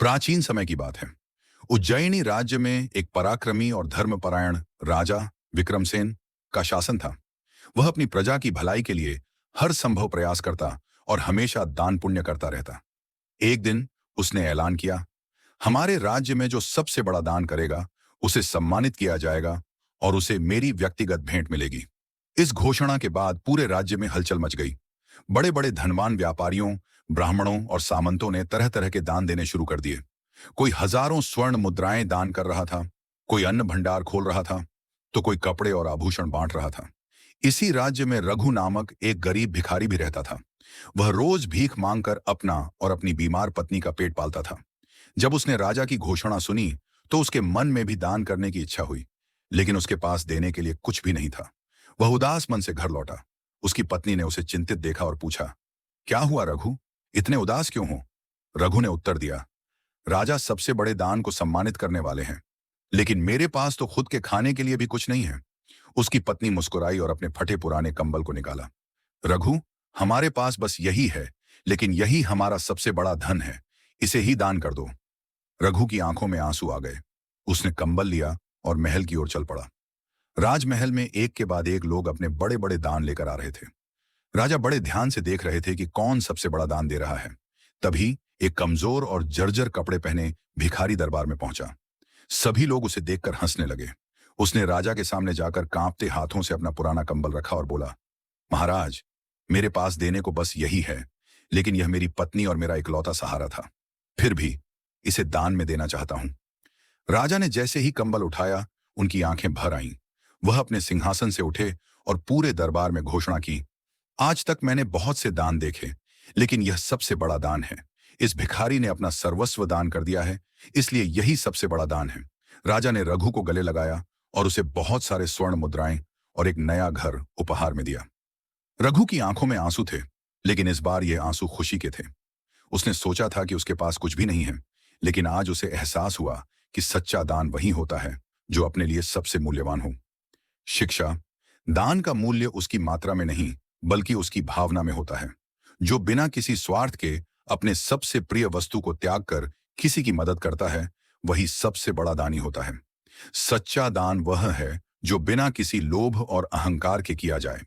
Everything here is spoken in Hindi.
प्राचीन समय की बात है। उज्जैनी राज्य में एक पराक्रमी और धर्मपरायण राजा विक्रमसेन का शासन था। वह अपनी प्रजा की भलाई के लिए हर संभव प्रयास करता और हमेशा दान पुण्य करता रहता। एक दिन उसने ऐलान किया, हमारे राज्य में जो सबसे बड़ा दान करेगा उसे सम्मानित किया जाएगा और उसे मेरी व्यक्तिगत भेंट मिलेगी। इस घोषणा के बाद पूरे राज्य में हलचल मच गई। बड़े बड़े धनवान व्यापारियों, ब्राह्मणों और सामंतों ने तरह तरह के दान देने शुरू कर दिए। कोई हजारों स्वर्ण मुद्राएं दान कर रहा था, कोई अन्न भंडार खोल रहा था, तो कोई कपड़े और आभूषण बांट रहा था। इसी राज्य में रघु नामक एक गरीब भिखारी भी रहता था। वह रोज भीख मांगकर अपना और अपनी बीमार पत्नी का पेट पालता था। जब उसने राजा की घोषणा सुनी तो उसके मन में भी दान करने की इच्छा हुई, लेकिन उसके पास देने के लिए कुछ भी नहीं था। वह उदास मन से घर लौटा। उसकी पत्नी ने उसे चिंतित देखा और पूछा, क्या हुआ रघु, इतने उदास क्यों हो? रघु ने उत्तर दिया, राजा सबसे बड़े दान को सम्मानित करने वाले हैं, लेकिन मेरे पास तो खुद के खाने के लिए भी कुछ नहीं है। उसकी पत्नी मुस्कुराई और अपने फटे पुराने कंबल को निकाला। रघु, हमारे पास बस यही है, लेकिन यही हमारा सबसे बड़ा धन है, इसे ही दान कर दो। रघु की आंखों में आंसू आ गए। उसने कंबल लिया और महल की ओर चल पड़ा। राजमहल में एक के बाद एक लोग अपने बड़े बड़े दान लेकर आ रहे थे। राजा बड़े ध्यान से देख रहे थे कि कौन सबसे बड़ा दान दे रहा है। तभी एक कमजोर और जर्जर कपड़े पहने भिखारी दरबार में पहुंचा। सभी लोग उसे देखकर हंसने लगे। उसने राजा के सामने जाकर कांपते हाथों से अपना पुराना कंबल रखा और बोला, महाराज, मेरे पास देने को बस यही है, लेकिन यह मेरी पत्नी और मेरा इकलौता सहारा था। फिर भी इसे दान में देना चाहता हूं। राजा ने जैसे ही कंबल उठाया, उनकी आंखें भर आईं। वह अपने सिंहासन से उठे और पूरे दरबार में घोषणा की, आज तक मैंने बहुत से दान देखे, लेकिन यह सबसे बड़ा दान है। इस भिखारी ने अपना सर्वस्व दान कर दिया है, इसलिए यही सबसे बड़ा दान है। राजा ने रघु को गले लगाया और उसे बहुत सारे स्वर्ण मुद्राएं और एक नया घर उपहार में दिया। रघु की आंखों में आंसू थे, लेकिन इस बार ये आंसू खुशी के थे। उसने सोचा था कि उसके पास कुछ भी नहीं है, लेकिन आज उसे एहसास हुआ कि सच्चा दान वही होता है जो अपने लिए सबसे मूल्यवान हो। शिक्षा, दान का मूल्य उसकी मात्रा में नहीं, बल्कि उसकी भावना में होता है। जो बिना किसी स्वार्थ के अपने सबसे प्रिय वस्तु को त्याग कर किसी की मदद करता है, वही सबसे बड़ा दानी होता है। सच्चा दान वह है जो बिना किसी लोभ और अहंकार के किया जाए।